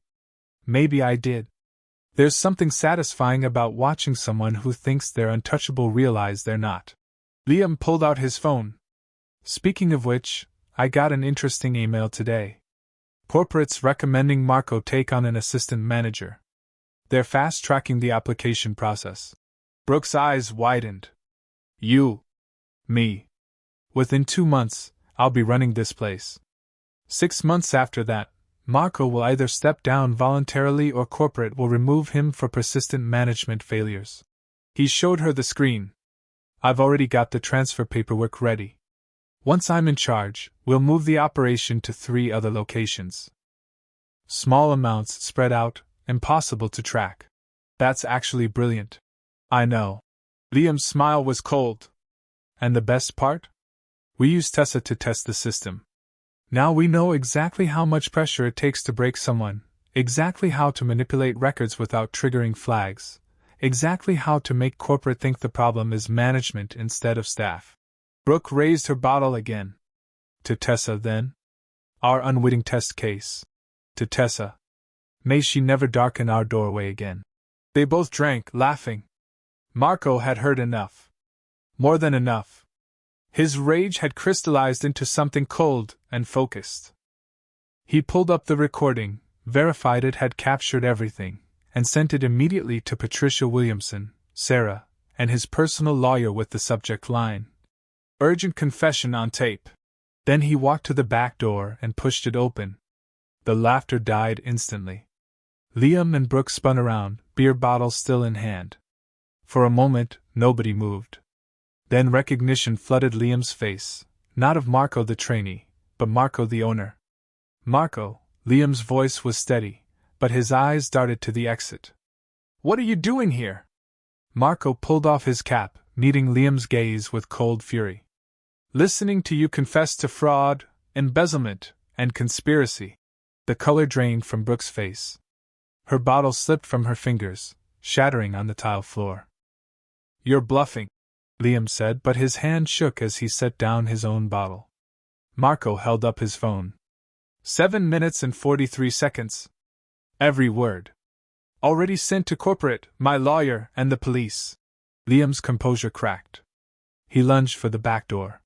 Maybe I did. There's something satisfying about watching someone who thinks they're untouchable realize they're not. Liam pulled out his phone. Speaking of which, I got an interesting email today. Corporate's recommending Marco take on an assistant manager. They're fast-tracking the application process. Brooke's eyes widened. You. Me. Within 2 months, I'll be running this place. 6 months after that, Marco will either step down voluntarily or corporate will remove him for persistent management failures. He showed her the screen. I've already got the transfer paperwork ready. Once I'm in charge, we'll move the operation to 3 other locations. Small amounts spread out, impossible to track. That's actually brilliant. I know. Liam's smile was cold. And the best part? We used Tessa to test the system. Now we know exactly how much pressure it takes to break someone, exactly how to manipulate records without triggering flags, exactly how to make corporate think the problem is management instead of staff. Brooke raised her bottle again. To Tessa, then. Our unwitting test case. To Tessa. May she never darken our doorway again. They both drank, laughing. Marco had heard enough. More than enough. His rage had crystallized into something cold and focused. He pulled up the recording, verified it had captured everything, and sent it immediately to Patricia Williamson, Sarah, and his personal lawyer with the subject line: "Urgent confession on tape." Then he walked to the back door and pushed it open. The laughter died instantly. Liam and Brooke spun around, beer bottles still in hand. For a moment, nobody moved. Then recognition flooded Liam's face, not of Marco the trainee, but Marco the owner. "Marco," Liam's voice was steady, but his eyes darted to the exit. "What are you doing here?" Marco pulled off his cap, meeting Liam's gaze with cold fury. "Listening to you confess to fraud, embezzlement, and conspiracy." The color drained from Brooke's face. Her bottle slipped from her fingers, shattering on the tile floor. "You're bluffing," Liam said, but his hand shook as he set down his own bottle. Marco held up his phone. 7 minutes and 43 seconds. Every word. Already sent to corporate, my lawyer, and the police. Liam's composure cracked. He lunged for the back door.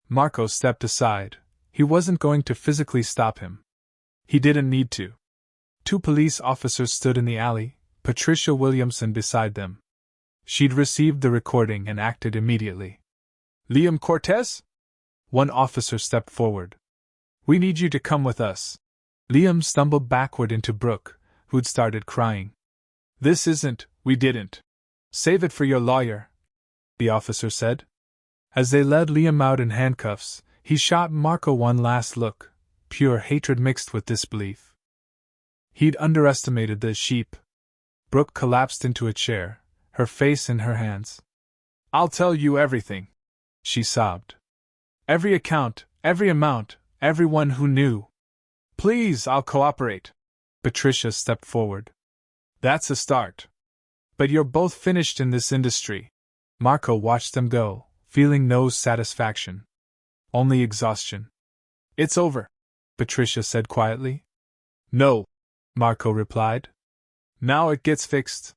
Marco stepped aside. He wasn't going to physically stop him. He didn't need to. 2 police officers stood in the alley, Patricia Williamson beside them. She'd received the recording and acted immediately. "Liam Cortez?" One officer stepped forward. "We need you to come with us." Liam stumbled backward into Brooke, who'd started crying. We didn't. Save it for your lawyer," the officer said. As they led Liam out in handcuffs, he shot Marco one last look, pure hatred mixed with disbelief. He'd underestimated the sheep. Brooke collapsed into a chair, her face in her hands. "I'll tell you everything," she sobbed. "Every account, every amount, everyone who knew. Please, I'll cooperate." Patricia stepped forward. "That's a start. But you're both finished in this industry." Marco watched them go, feeling no satisfaction. Only exhaustion. "It's over," Patricia said quietly. "No," Marco replied. "Now it gets fixed."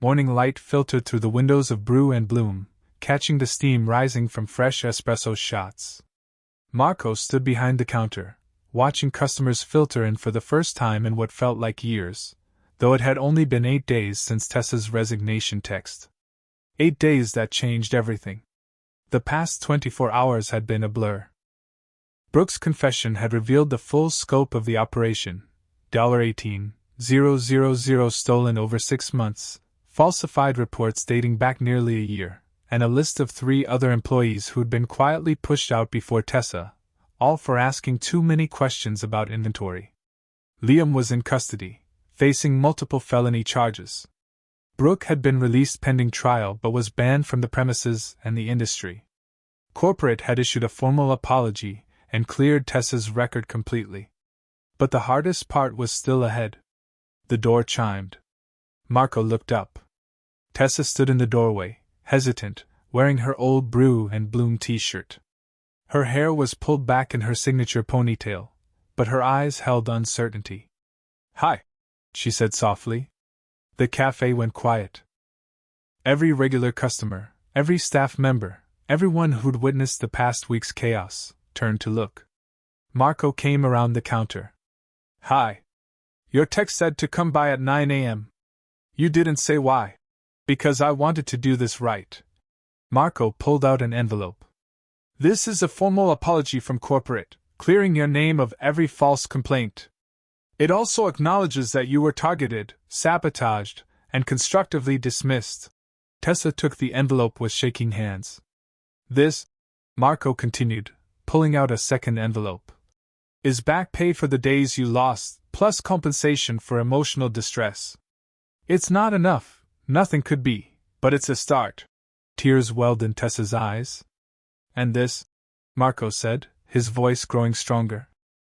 Morning light filtered through the windows of Brew and Bloom, catching the steam rising from fresh espresso shots. Marco stood behind the counter, watching customers filter in for the first time in what felt like years, though it had only been 8 days since Tessa's resignation text. 8 days that changed everything. The past 24 hours had been a blur. Brooke's confession had revealed the full scope of the operation: $18,000 stolen over 6 months, falsified reports dating back nearly a year, and a list of 3 other employees who'd been quietly pushed out before Tessa, all for asking too many questions about inventory. Liam was in custody, facing multiple felony charges. Brooke had been released pending trial but was banned from the premises and the industry. Corporate had issued a formal apology and cleared Tessa's record completely. But the hardest part was still ahead. The door chimed. Marco looked up. Tessa stood in the doorway, hesitant, wearing her old Brew and Bloom t-shirt. Her hair was pulled back in her signature ponytail, but her eyes held uncertainty. "Hi," she said softly. The cafe went quiet. Every regular customer, every staff member, everyone who'd witnessed the past week's chaos, turned to look. Marco came around the counter. "Hi. Your text said to come by at 9 a.m. You didn't say why." "Because I wanted to do this right." Marco pulled out an envelope. "This is a formal apology from corporate, clearing your name of every false complaint. It also acknowledges that you were targeted, sabotaged, and constructively dismissed." Tessa took the envelope with shaking hands. "This," Marco continued, pulling out a second envelope. Is back pay for the days you lost, plus compensation for emotional distress. It's not enough, nothing could be, but it's a start. Tears welled in Tessa's eyes. And this, Marco said, his voice growing stronger,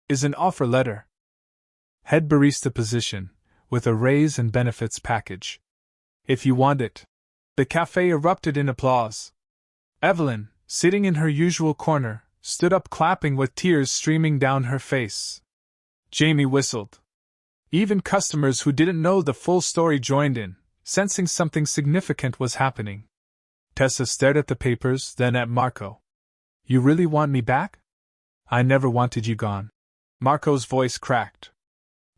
is an offer letter. Head barista position, with a raise and benefits package. If you want it. The cafe erupted in applause. Evelyn, sitting in her usual corner, stood up clapping with tears streaming down her face. Jamie whistled. Even customers who didn't know the full story joined in, sensing something significant was happening. Tessa stared at the papers, then at Marco. You really want me back? I never wanted you gone. Marco's voice cracked.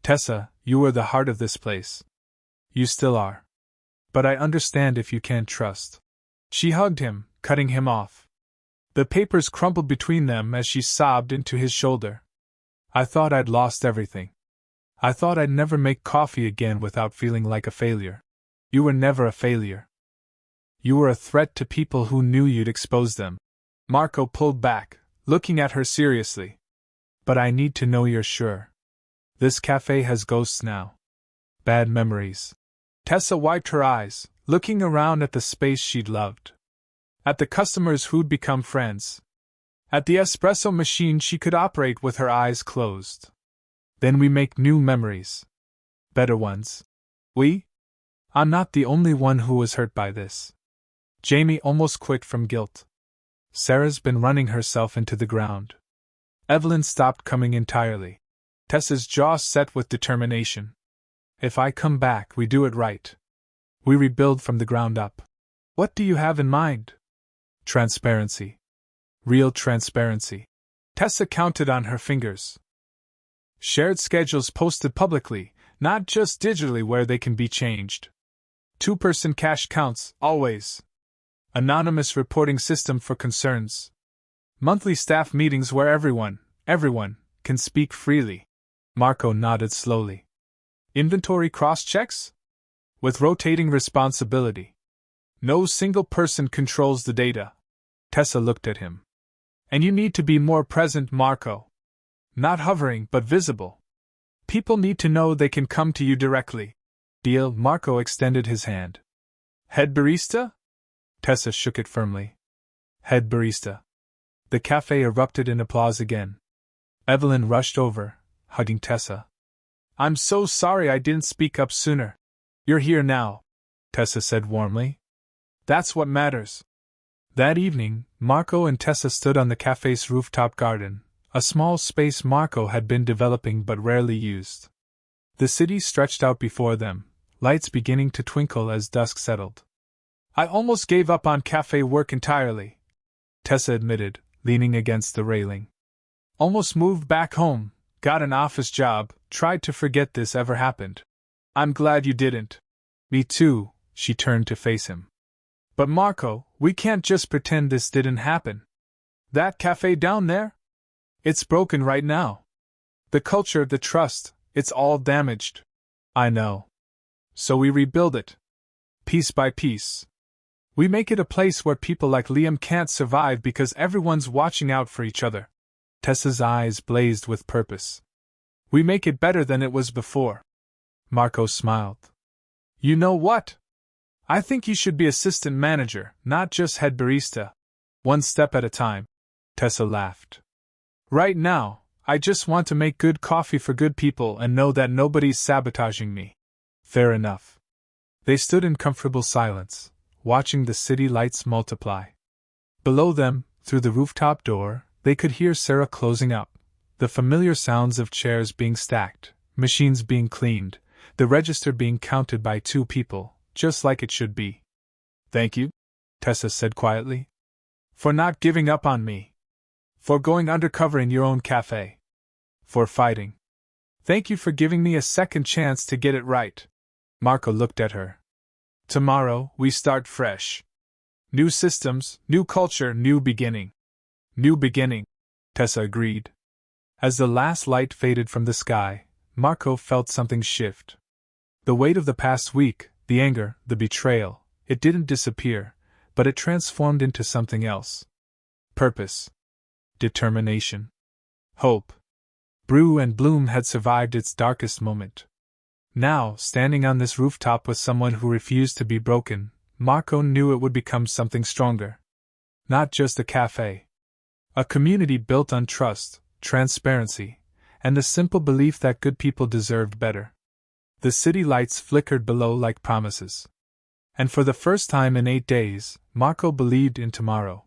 Tessa, you were the heart of this place. You still are. But I understand if you can't trust. She hugged him, cutting him off. The papers crumpled between them as she sobbed into his shoulder. I thought I'd lost everything. I thought I'd never make coffee again without feeling like a failure. You were never a failure. You were a threat to people who knew you'd expose them. Marco pulled back, looking at her seriously. But I need to know you're sure. This cafe has ghosts now. Bad memories. Tessa wiped her eyes, looking around at the space she'd loved. At the customers who'd become friends. At the espresso machine she could operate with her eyes closed. Then we make new memories. Better ones. We? I'm not the only one who was hurt by this. Jamie almost quit from guilt. Sarah's been running herself into the ground. Evelyn stopped coming entirely. Tessa's jaw set with determination. If I come back, we do it right. We rebuild from the ground up. What do you have in mind? Transparency. Real transparency. Tessa counted on her fingers. Shared schedules posted publicly, not just digitally where they can be changed. Two-person cash counts, always. Anonymous reporting system for concerns. Monthly staff meetings where everyone, can speak freely. Marco nodded slowly. Inventory cross-checks? With rotating responsibility. No single person controls the data. Tessa looked at him. And you need to be more present, Marco. Not hovering, but visible. People need to know they can come to you directly. Deal. Marco extended his hand. Head barista? Tessa shook it firmly. Head barista. The cafe erupted in applause again. Evelyn rushed over, hugging Tessa. I'm so sorry I didn't speak up sooner. You're here now, Tessa said warmly. That's what matters. That evening, Marco and Tessa stood on the cafe's rooftop garden, a small space Marco had been developing but rarely used. The city stretched out before them, lights beginning to twinkle as dusk settled. I almost gave up on cafe work entirely, Tessa admitted, leaning against the railing. Almost moved back home, got an office job, tried to forget this ever happened. I'm glad you didn't. Me too, she turned to face him. But Marco, we can't just pretend this didn't happen. That cafe down there? It's broken right now. The culture, the trust, it's all damaged. I know. So we rebuild it. Piece by piece. We make it a place where people like Liam can't survive because everyone's watching out for each other. Tessa's eyes blazed with purpose. We make it better than it was before. Marco smiled. You know what? I think you should be assistant manager, not just head barista. One step at a time. Tessa laughed. Right now, I just want to make good coffee for good people and know that nobody's sabotaging me. Fair enough. They stood in comfortable silence, watching the city lights multiply. Below them, through the rooftop door, they could hear Sarah closing up, the familiar sounds of chairs being stacked, machines being cleaned, the register being counted by two people, just like it should be. Thank you, Tessa said quietly. For not giving up on me. For going undercover in your own cafe. For fighting. Thank you for giving me a second chance to get it right. Marco looked at her. Tomorrow, we start fresh. New systems, new culture, new beginning. New beginning, Tessa agreed. As the last light faded from the sky, Marco felt something shift. The weight of the past week, the anger, the betrayal, it didn't disappear, but it transformed into something else. Purpose. determination, hope. Brew and Bloom had survived its darkest moment. Now, standing on this rooftop with someone who refused to be broken, Marco knew it would become something stronger. Not just a cafe. A community built on trust, transparency, and the simple belief that good people deserved better. The city lights flickered below like promises. And for the first time in 8 days, Marco believed in tomorrow.